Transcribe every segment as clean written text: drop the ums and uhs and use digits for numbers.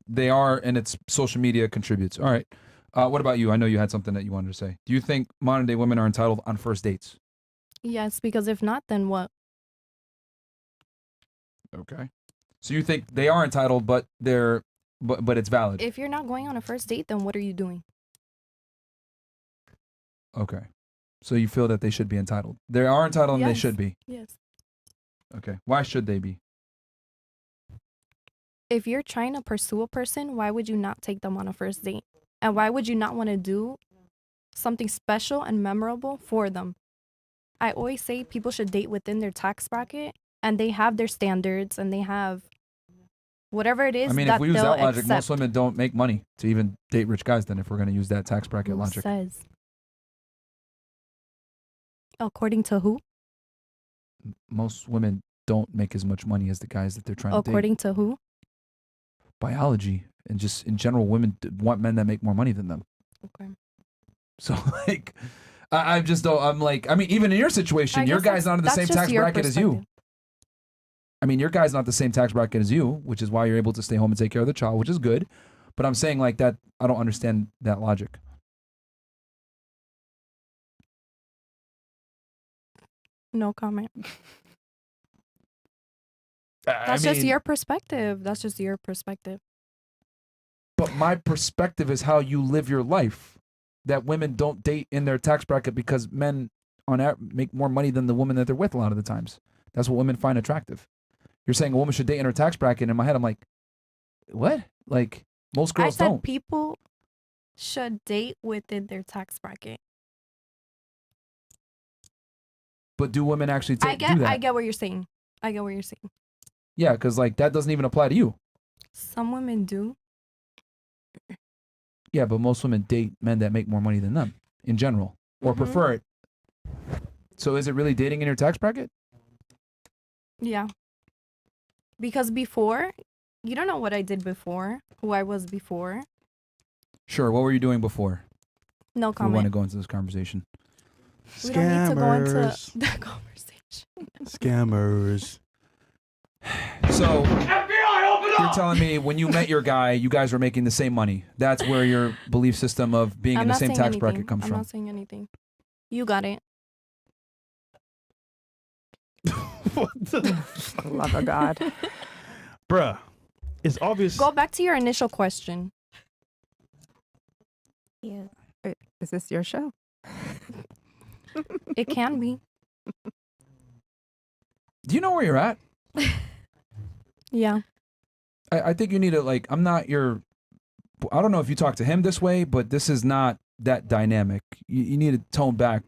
they are, and it's social media contributes. All right. What about you? I know you had something that you wanted to say. Do you think modern day women are entitled on first dates? Yes, because if not, then what? Okay. So you think they are entitled, but but it's valid. If you're not going on a first date, then what are you doing? Okay. So you feel that they should be entitled. They are entitled and they should be. Yes. Okay. Why should they be? If you're trying to pursue a person, why would you not take them on a first date? And why would you not want to do something special and memorable for them? I always say people should date within their tax bracket, and they have their standards, and they have whatever it is. I mean, that if we use that logic, accept. most women don't make money to even date rich guys. Then, if we're going to use that tax bracket Who logic, says? According to who? most women don't make as much money as the guys that they're trying to date. According to who? Biology and just in general, women want men that make more money than them. Okay. So like, I just don't. I'm like, I mean, even in your situation, your guy's not in the same tax bracket as you. I mean, your guy's not the same tax bracket as you, which is why you're able to stay home and take care of the child, which is good. But I'm saying like that, I don't understand that logic. No comment. That's just your perspective. That's just your perspective. But my perspective is how you live your life. That women don't date in their tax bracket because men make more money than the woman that they're with a lot of the times. That's what women find attractive. You're saying a woman should date in her tax bracket, and in my head I'm like, what? Like most girls don't. I said people should date within their tax bracket. But do women actually do that? I get what you're saying. I get what you're saying. Yeah, because like that doesn't even apply to you. Some women do. Yeah, but most women date men that make more money than them in general, or prefer it. So is it really dating in your tax bracket? Yeah. Because before, you don't know what I did before, who I was before. Sure. What were you doing before? No comment. We want to go into this conversation. We don't need to go into that conversation. Scammers. So you're telling me when you met your guy, you guys were making the same money. That's where your belief system of being in the same tax bracket comes from. I'm not saying anything. You got it. What the love of God. Bruh, it's obvious. Go back to your initial question. Yeah. Is this your show? It can be. Do you know where you're at? Yeah. I think you need to like, I don't know if you talk to him this way, but this is not that dynamic. You need to tone back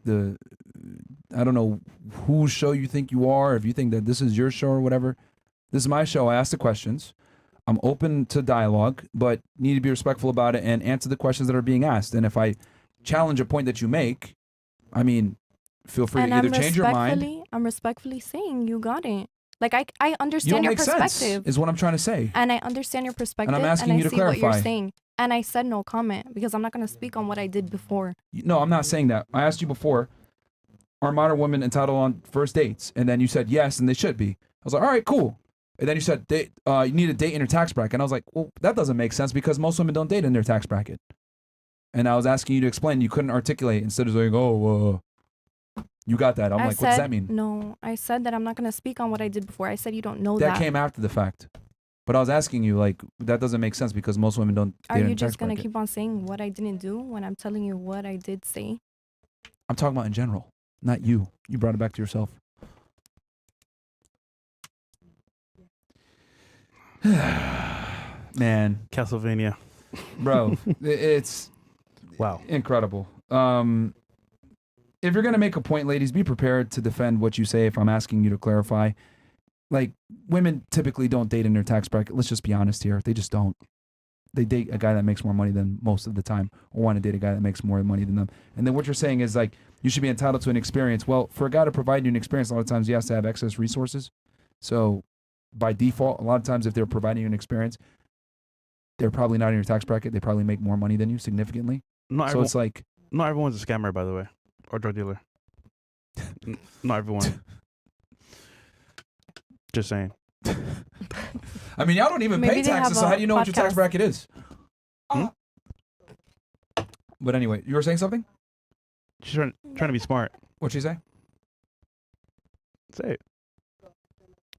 I don't know whose show you think you are, if you think that this is your show or whatever. This is my show. I ask the questions. I'm open to dialogue, but need to be respectful about it and answer the questions that are being asked. And if I challenge a point that you make, I mean, feel free to either change your mind. I'm respectfully saying you got it. Like I understand your perspective. Sense, is what I'm trying to say. And I understand your perspective. And I'm asking you to clarify. What you're saying. And I said no comment because I'm not going to speak on what I did before. No, I'm not saying that. I asked you before, are modern women entitled on first dates? And then you said yes, and they should be. I was like, all right, cool. And then you said you need a date in your tax bracket. And I was like, well, that doesn't make sense because most women don't date in their tax bracket. And I was asking you to explain. You couldn't articulate. Instead of like, oh, you got that. I'm like, what does that mean? No, I said that I'm not going to speak on what I did before. I said you don't know that. That came after the fact. But I was asking you, like, that doesn't make sense because most women don't date in Are you tax just going to bracket. keep on saying what I didn't do when I'm telling you what I did say? I'm talking about in general, not you. You brought it back to yourself. Man. Castlevania. Bro, it's wow, incredible. If you're going to make a point, ladies, be prepared to defend what you say if I'm asking you to clarify. Like, women typically don't date in their tax bracket. Let's just be honest here. They just don't. They date a guy that makes more money than most of the time, or want to date a guy that makes more money than them. And then what you're saying is, like, you should be entitled to an experience. Well, for a guy to provide you an experience, a lot of times he has to have excess resources. So by default, a lot of times if they're providing you an experience, they're probably not in your tax bracket. They probably make more money than you significantly. So it's like... Not everyone's a scammer, by the way, or drug dealer. Not everyone. Just saying. I mean, y'all don't even Maybe pay they have taxes, so a how do you know what your tax podcast. bracket is? But anyway, you were saying something? She's trying to be smart. What'd she say? Say it.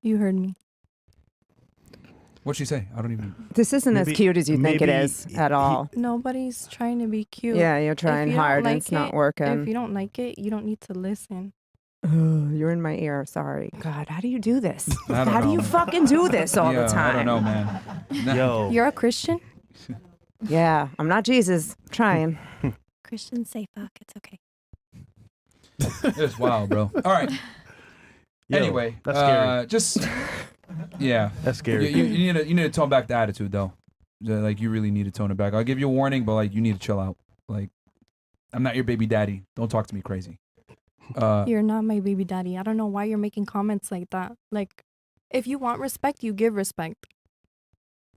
You heard me. What'd she say? I don't even. This isn't as Maybe- cute as you think it maybe is at all. Nobody's trying to be cute. Yeah, you're trying you don't hard and like it's not it, working. If you don't like it, you don't need to listen. You're in my ear. Sorry. God, how do you do this? I don't How do know, you man. fucking do this all Yeah, the time? I don't know, man. Yo. You're a Christian? Yeah, I'm not Jesus. I'm trying. Christians say fuck. It's okay. It's wild, bro. All right. Yo, Anyway, that's scary. just yeah. That's scary. You need to tone back the attitude though. Like you really need to tone it back. I'll give you a warning, but like you need to chill out. Like I'm not your baby daddy. Don't talk to me crazy. You're not my baby daddy. I don't know why you're making comments like that. Like, if you want respect, you give respect.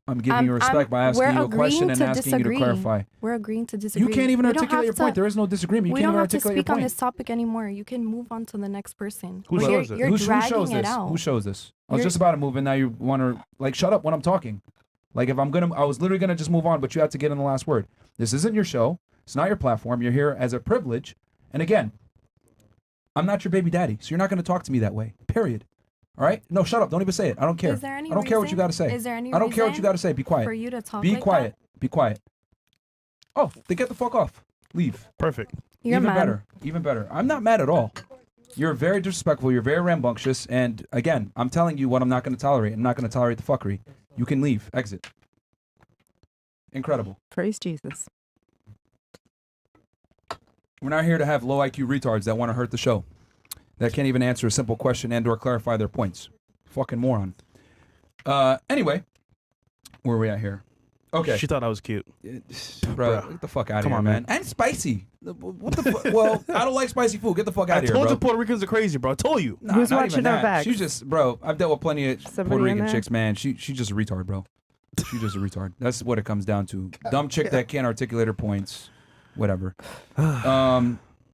I'm giving you respect by asking we're you a question agreeing and to asking you disagree. to clarify. We're agreeing to disagree. You can't even We don't articulate your have point. There is no disagreement. You we can't don't even have to articulate your speak on point. this topic anymore. You can move on to the next person. Who But shows it? you're Who dragging shows it this? out. Who shows this? I was You're- just about to move, and now you want to like shut up when I'm talking. Like if I was literally gonna just move on, but you had to get in the last word. This isn't your show. It's not your platform. You're here as a privilege. And again, I'm not your baby daddy, so you're not gonna talk to me that way. Period. All right? No, shut up. Don't even say it. I don't care. Is there any I don't care what you reason- got to say. Is there any I don't care what you reason got to say. Be quiet. for you to talk Be like quiet. that? Be quiet. Oh, then get the fuck off. Leave. Perfect. You're Even mad. better. Even better. I'm not mad at all. You're very disrespectful. You're very rambunctious. And again, I'm telling you what I'm not going to tolerate. I'm not going to tolerate the fuckery. You can leave. Exit. Incredible. Praise Jesus. We're not here to have low IQ retards that want to hurt the show, that can't even answer a simple question and or clarify their points. Fucking moron. Anyway, where are we at here? Okay. She thought I was cute. Bro, Bruh. get the fuck out of Come here, on, man. man. And spicy. What the fuck? Well, I don't like spicy food. Get the fuck out I of here, told bro. you Puerto Ricans are crazy, bro. I told you. Nah, Who's not watching even our that. backs? She's just, bro, I've dealt with plenty of Somebody Puerto in Rican there? chicks, man. She's just a retard, bro. She's just a retard. That's what it comes down to. Dumb chick that can't articulate her points. Whatever.